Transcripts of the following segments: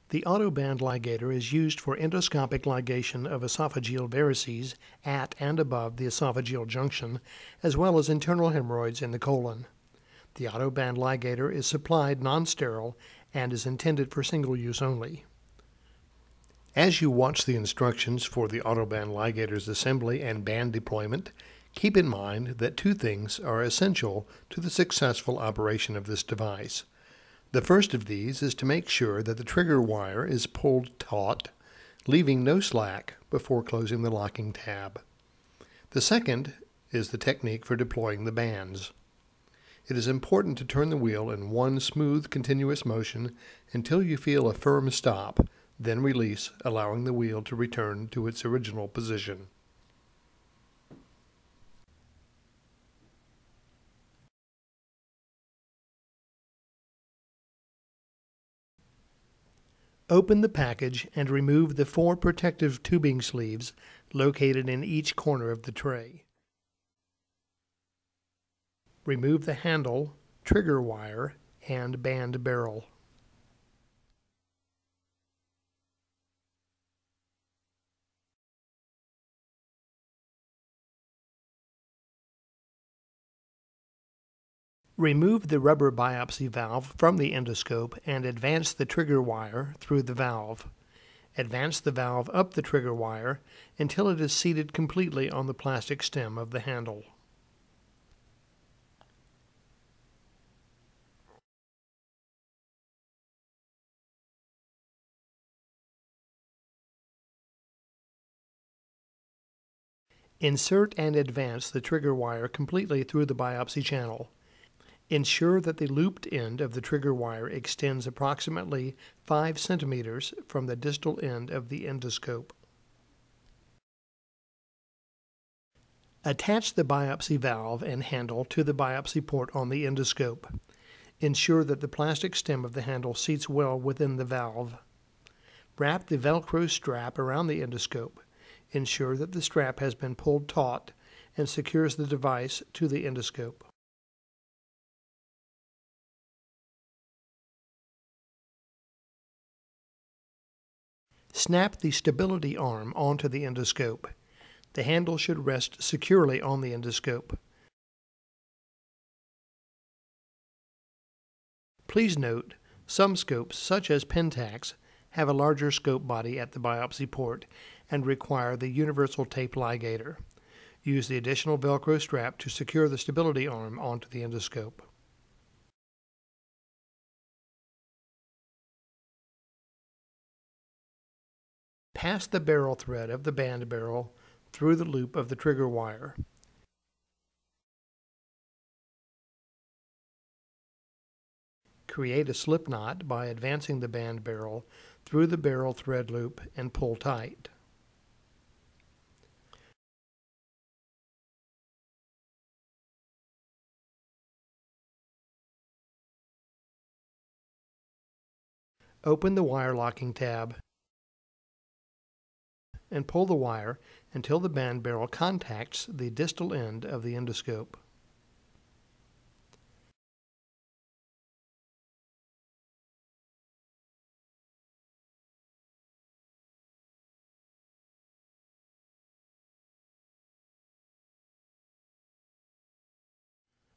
The AutoBand ligator is used for endoscopic ligation of esophageal varices at and above the esophageal junction, as well as internal hemorrhoids in the colon. The AutoBand ligator is supplied non-sterile and is intended for single use only. As you watch the instructions for the AutoBand ligator's assembly and band deployment, keep in mind that two things are essential to the successful operation of this device. The first of these is to make sure that the trigger wire is pulled taut, leaving no slack before closing the locking tab. The second is the technique for deploying the bands. It is important to turn the wheel in one smooth, continuous motion until you feel a firm stop, then release, allowing the wheel to return to its original position. Open the package and remove the 4 protective tubing sleeves located in each corner of the tray. Remove the handle, trigger wire, and band barrel. Remove the rubber biopsy valve from the endoscope and advance the trigger wire through the valve. Advance the valve up the trigger wire until it is seated completely on the plastic stem of the handle. Insert and advance the trigger wire completely through the biopsy channel. Ensure that the looped end of the trigger wire extends approximately 5 centimeters from the distal end of the endoscope. Attach the biopsy valve and handle to the biopsy port on the endoscope. Ensure that the plastic stem of the handle seats well within the valve. Wrap the Velcro strap around the endoscope. Ensure that the strap has been pulled taut and secures the device to the endoscope. Snap the stability arm onto the endoscope. The handle should rest securely on the endoscope. Please note, some scopes, such as Pentax, have a larger scope body at the biopsy port and require the universal tape ligator. Use the additional Velcro strap to secure the stability arm onto the endoscope. Pass the barrel thread of the band barrel through the loop of the trigger wire. Create a slip knot by advancing the band barrel through the barrel thread loop and pull tight. Open the wire locking tab and pull the wire until the band barrel contacts the distal end of the endoscope.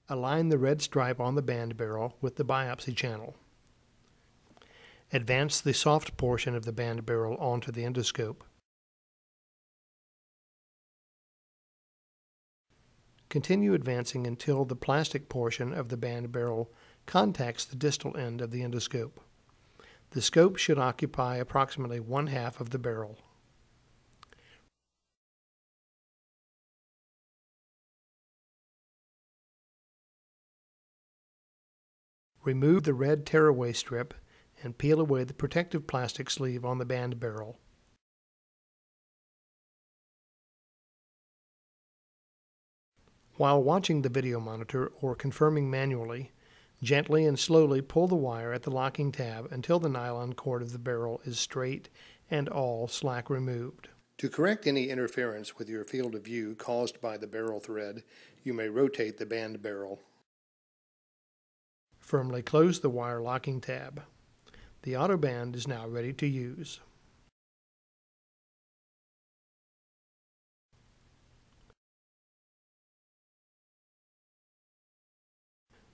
Align the red stripe on the band barrel with the biopsy channel. Advance the soft portion of the band barrel onto the endoscope. Continue advancing until the plastic portion of the band barrel contacts the distal end of the endoscope. The scope should occupy approximately 1/2 of the barrel. Remove the red tearaway strip and peel away the protective plastic sleeve on the band barrel. While watching the video monitor or confirming manually, gently and slowly pull the wire at the locking tab until the nylon cord of the barrel is straight and all slack removed. To correct any interference with your field of view caused by the barrel thread, you may rotate the band barrel. Firmly close the wire locking tab. The AutoBand is now ready to use.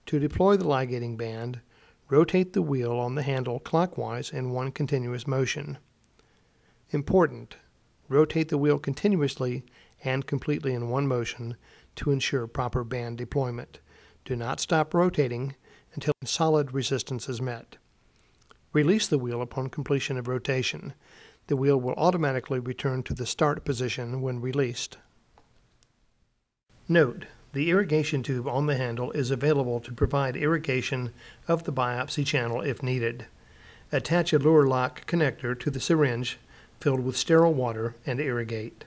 To deploy the ligating band, rotate the wheel on the handle clockwise in one continuous motion. Important: rotate the wheel continuously and completely in one motion to ensure proper band deployment. Do not stop rotating until solid resistance is met. Release the wheel upon completion of rotation. The wheel will automatically return to the start position when released. Note: the irrigation tube on the handle is available to provide irrigation of the biopsy channel if needed. Attach a lure lock connector to the syringe filled with sterile water and irrigate.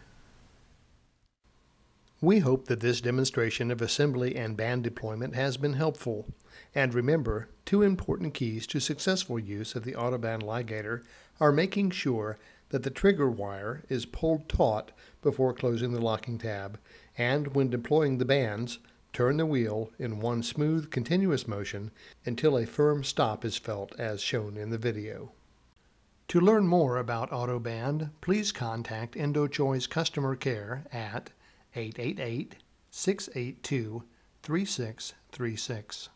We hope that this demonstration of assembly and band deployment has been helpful. And remember, two important keys to successful use of the AutoBand ligator are making sure that the trigger wire is pulled taut before closing the locking tab, and when deploying the bands, turn the wheel in one smooth, continuous motion until a firm stop is felt as shown in the video. To learn more about AutoBand, please contact EndoChoice Customer Care at 888-682-3636.